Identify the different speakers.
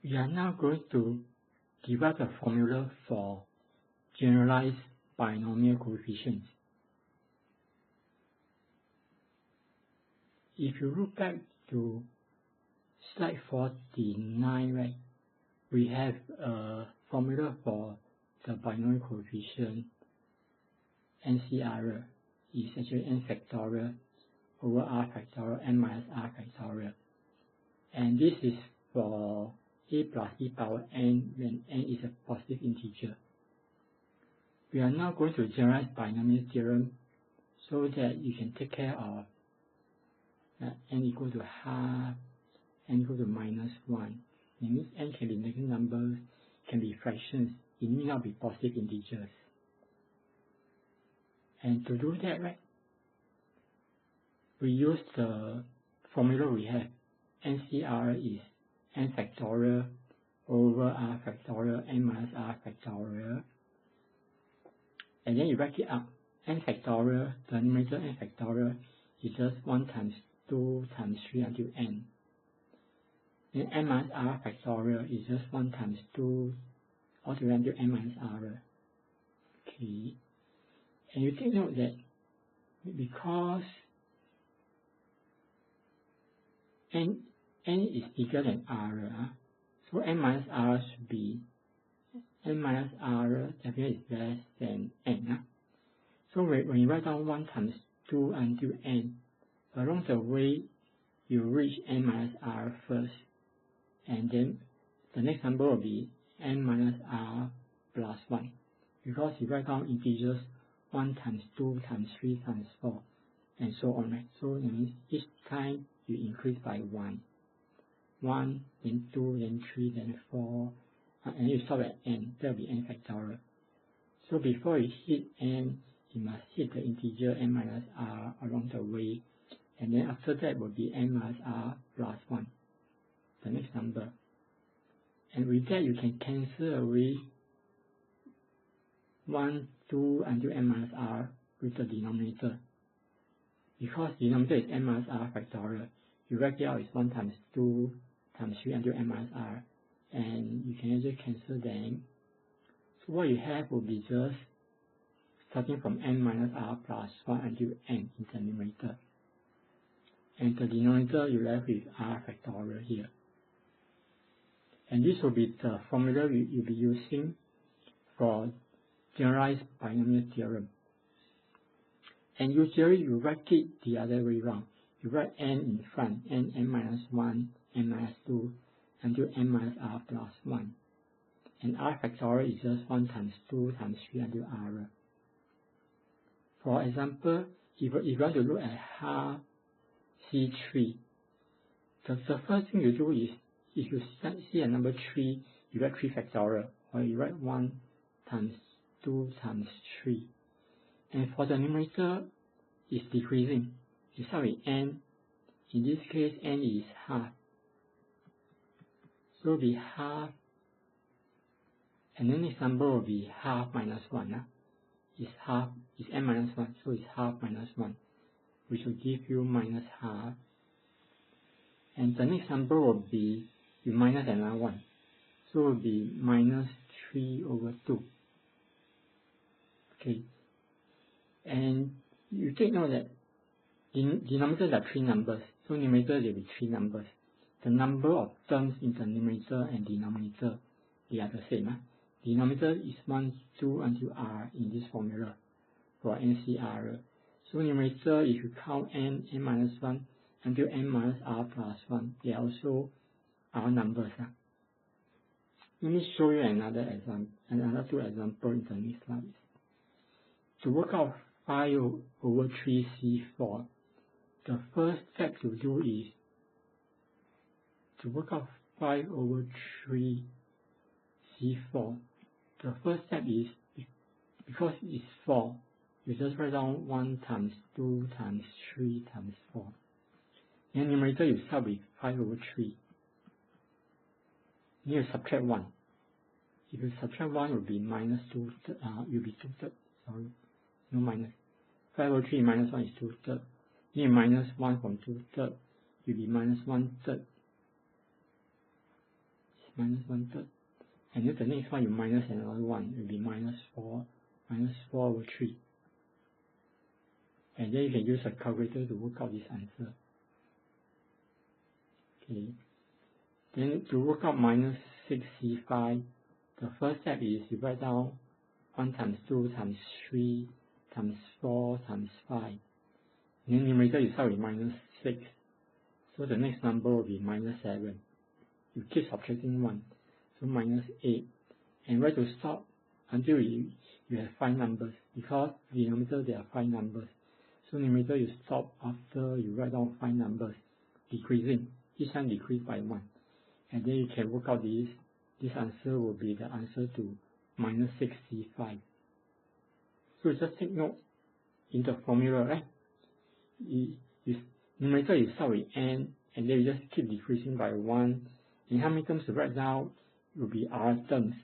Speaker 1: We are now going to derive a formula for generalized binomial coefficients. If you look back to slide 49, right, we have a formula for the binomial coefficient NCR is actually n factorial over r factorial n minus r factorial. And this is for a plus e power n when n is a positive integer. We are now going to generalize binomial theorem so that you can take care of n equal to half, n equal to minus 1. That means n can be negative numbers, can be fractions, it need not be positive integers. And to do that, right, we use the formula we have. NCR is n factorial over r factorial n minus r factorial. And then you write it up. N factorial, the numerator n factorial is just 1 times 2 times 3 until n. Then n minus r factorial is just 1 times 2 all the way until n minus r. Okay. And you take note that because n is bigger than r, so n minus r should be n minus r definitely is less than n. So when you write down 1 times 2 until n, along the way you reach n minus r first, and then the next number will be n minus r plus 1, because you write down integers 1 times 2 times 3 times 4 and so on, right? So that means each time you increase by 1, then 2, then 3, then 4, and you stop at n. That will be n factorial. So before you hit n, you must hit the integer n minus r along the way, and then after that will be n minus r plus 1, the next number. And with that you can cancel away 1, 2 until n minus r with the denominator. Because the denominator is n minus r factorial, you write it out is 1 times 2 times 3 until n minus r, and you can just cancel them. So what you have will be just starting from n minus r plus 1 until n in the numerator. And the denominator you left with r factorial here. And this will be the formula you'll be using for generalized binomial theorem. And usually you write it the other way around. You write n in front, n minus 1, n minus 2, until n minus r plus 1. And r factorial is just 1 times 2 times 3 until r. For example, if you want to look at half C3, the first thing you do is, if you see a number 3, you write 3 factorial, or you write 1 times 2 times 3. And for the numerator, it's decreasing. You start with n. In this case, n is half. So it will be half, and then this number will be half minus 1. It's n minus 1, so it's half minus 1, which will give you minus half. And the next number will be, you minus another 1, so it will be minus 3 over 2. Okay. And you take note that denominators are 3 numbers, so numerator there will be 3 numbers. The number of terms in the numerator and denominator, they are the same. Denominator is 1, 2 until r in this formula for NCR. So numerator, if you count n minus 1 until n minus r plus 1, they are also r numbers. Let me show you another 2 examples in the next slide. To work out 5 over 3 C4, the first step to do is to work out 5 over 3 C4. The first step is, because it's 4, you just write down 1 times 2 times 3 times 4. In the numerator, you start with 5 over 3. Then you subtract 1. If you subtract 1, it will be minus 2, it will be 2 thirds, sorry, no minus. 5 over 3 minus 1 is 2 thirds. Then you minus 1 from 2 thirds, it will be minus 1 third. minus 1/3. And then the next one you minus another one, it will be minus 4 over 3. And then you can use a calculator to work out this answer. Okay. Then to work out minus 6c5, the first step is you write down 1 times 2 times 3 times 4 times 5. And then numerator you start with minus 6. So the next number will be minus 7. You keep subtracting 1. So minus 8. And where to stop until you have 5 numbers. Because denominator there are 5 numbers. So numerator you stop after you write down 5 numbers, decreasing. Each time decrease by 1. And then you can work out this. This answer will be the answer to minus 6c5. So just take note in the formula, right? Numerator you start with n, and then you just keep decreasing by 1. And how many terms to write down will be r terms.